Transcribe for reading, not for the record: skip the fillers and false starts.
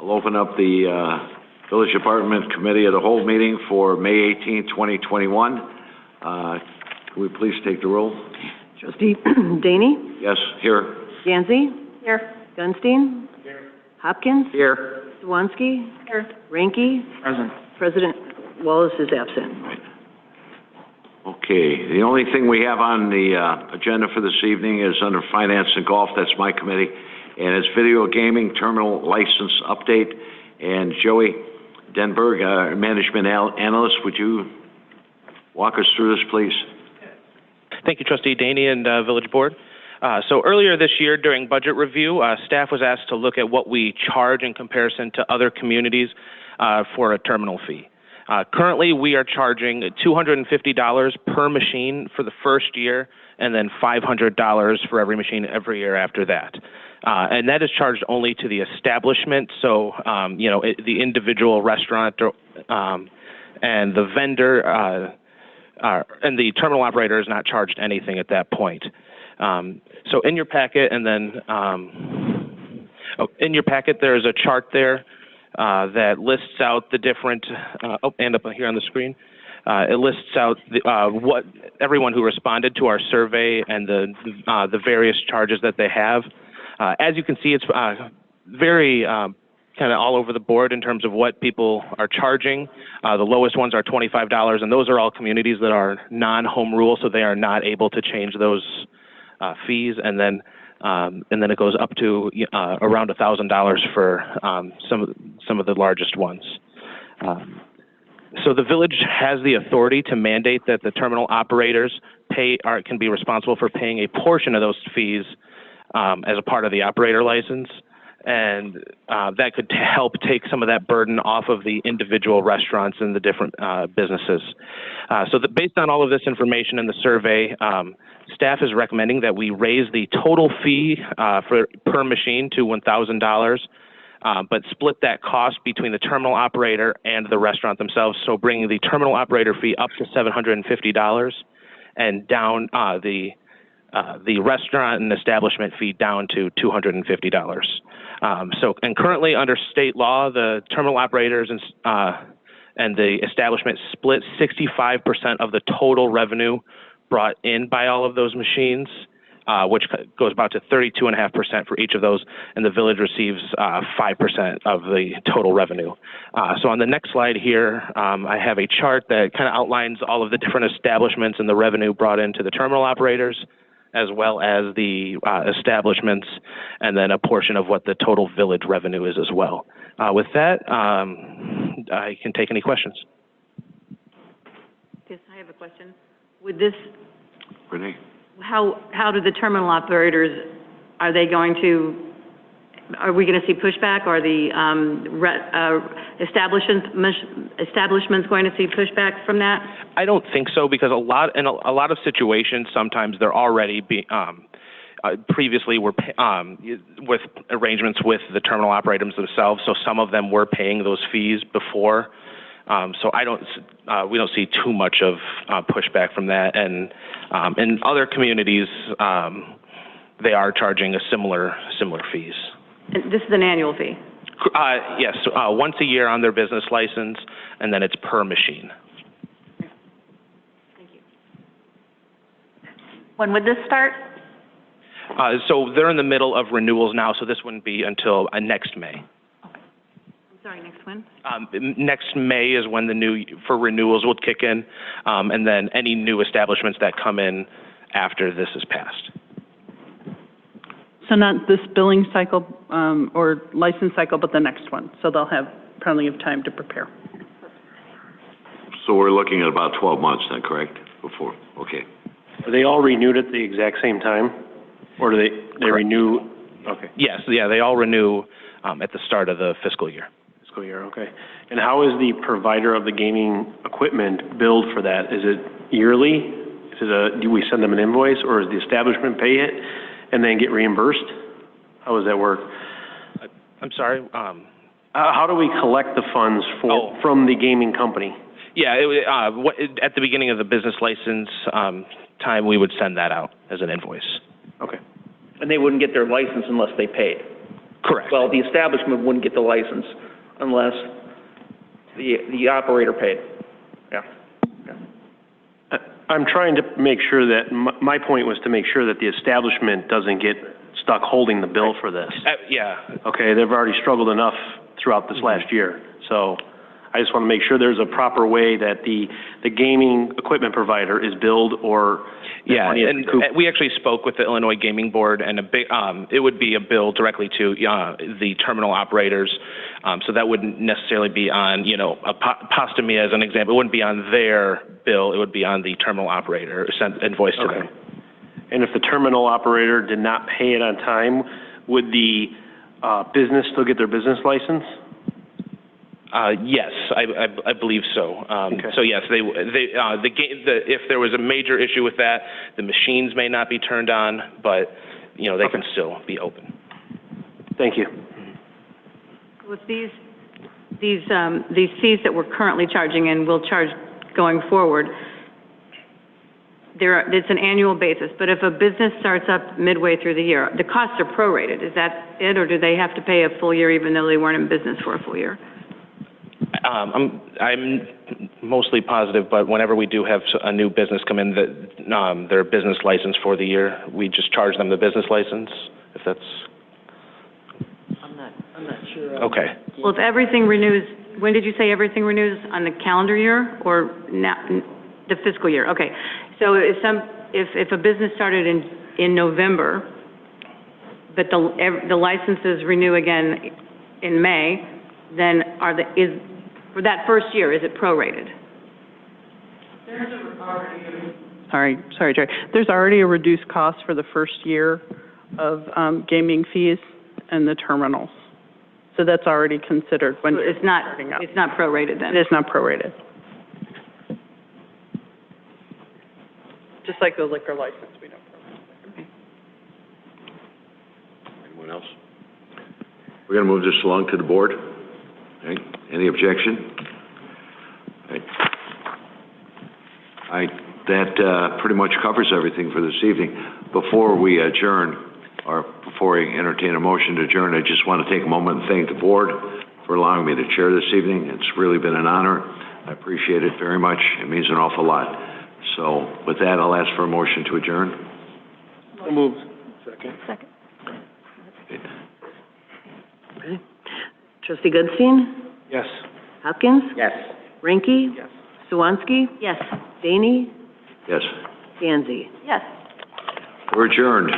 I'll open up the Village Department Committee of the Whole meeting for May 18, 2021. Can we please take the roll? Trustee DEYNE? Yes, here. Gansey? Here. Gunstein? Here. Hopkins? Here. Swansky? Here. Ranky? Present. President Wallace is absent. Right. Okay, the only thing we have on the agenda for this evening is under Finance and Golf. That's my committee. And it's Video Gaming Terminal License Update. And Joey Denberg, Management Analyst, would you walk us through this, please? Thank you, Trustee DEYNE and Village Board. So earlier this year during budget review, staff was asked to look at what we charge in comparison to other communities for a terminal fee. Currently, we are charging $250 per machine for the first year and then $500 for every machine every year after that. And that is charged only to the establishment, so the individual restaurant and the vendor and the terminal operator is not charged anything at that point. So in your packet, and then in your packet, there's a chart there that lists out the different. And up here on the screen, it lists out what everyone who responded to our survey and the various charges that they have. As you can see, it's very kind of all over the board in terms of what people are charging. The lowest ones are $25, and those are all communities that are non-home rule, so they are not able to change those fees. And then it goes up to around $1,000 for some of the largest ones. So the village has the authority to mandate that the terminal operators can be responsible for paying a portion of those fees as a part of the operator license, and that could help take some of that burden off of the individual restaurants and the different businesses. Based on all of this information in the survey, staff is recommending that we raise the total fee per machine to $1,000, but split that cost between the terminal operator and the restaurant themselves, so bringing the terminal operator fee up to $750 and down the restaurant and establishment fee down to $250. And currently under state law, the terminal operators and the establishment split 65% of the total revenue brought in by all of those machines, which goes about to 32.5% for each of those, and the village receives 5% of the total revenue. So on the next slide here, I have a chart that kind of outlines all of the different establishments and the revenue brought into the terminal operators, as well as the establishments, and then a portion of what the total village revenue is as well. With that, I can take any questions. Yes, I have a question. With this, Renee? how do the terminal operators, are we going to see pushback? Are the establishments going to see pushback from that? I don't think so, because in a lot of situations, sometimes they're already previously were with arrangements with the terminal operators themselves. So some of them were paying those fees before. So we don't see too much of pushback from that. And in other communities, they are charging a similar fees. And this is an annual fee? Yes, once a year on their business license, and then it's per machine. Thank you. When would this start? So they're in the middle of renewals now, so this wouldn't be until next May. Okay. I'm sorry, next when? Next May is when for renewals will kick in, and then any new establishments that come in after this is passed. So not this billing cycle or license cycle, but the next one. So they'll have plenty of time to prepare. So we're looking at about 12 months then, correct? Before, okay. Are they all renewed at the exact same time? Or do they renew? Okay. Yes, yeah, they all renew at the start of the fiscal year. Fiscal year, okay. And how is the provider of the gaming equipment billed for that? Is it yearly? Do we send them an invoice, or does the establishment pay it and then get reimbursed? How does that work? I'm sorry? How do we collect the funds from the gaming company? Yeah, at the beginning of the business license time, we would send that out as an invoice. Okay. And they wouldn't get their license unless they paid. Correct. Well, the establishment wouldn't get the license unless the operator paid. Yeah. I'm trying to make sure that, my point was to make sure that the establishment doesn't get stuck holding the bill for this. Yeah. Okay, they've already struggled enough throughout this last year, so I just want to make sure there's a proper way that the gaming equipment provider is billed or that Yeah, money is and recouped. we actually spoke with the Illinois Gaming Board, and it would be a bill directly to the terminal operators, so that wouldn't necessarily be on, Pasta Mia as an example, it wouldn't be on their bill, it would be on the terminal operator, sent invoice to them. And if the terminal operator did not pay it on time, would the business still get their business license? Yes, I believe so. Okay. So yes, if there was a major issue with that, the machines may not be turned on, but, they can still be open. Thank you. With these fees that we're currently charging and will charge going forward, it's an annual basis, but if a business starts up midway through the year, the costs are prorated. Is that it, or do they have to pay a full year even though they weren't in business for a full year? I'm mostly positive, but whenever we do have a new business come in, that their business license for the year, we just charge them the business license, if that's... I'm not sure. Okay. Well, if everything renews, when did you say everything renews? On the calendar year or the fiscal year? Okay. So if a business started in November, but the licenses renew again in May, then for that first year, is it prorated? Sorry, Jerry. There's already a reduced cost for the first year of gaming fees and the terminals. So that's already considered when So you're it's not starting up. it's not prorated then? It is not prorated. Just like the liquor license, we don't prorate. Anyone else? We're going to move this along to the board. Okay. Any objection? Okay. That pretty much covers everything for this evening. Before we adjourn, or before I entertain a motion to adjourn, I just want to take a moment and thank the board for allowing me to chair this evening. It's really been an honor. I appreciate it very much. It means an awful lot. So with that, I'll ask for a motion to adjourn. So moved. Second. Trustee Goodstein? Yes. Hopkins? Yes. Ranky? Yes. Swansky? Yes. DEYNE? Yes. Danzy? Yes. We're adjourned.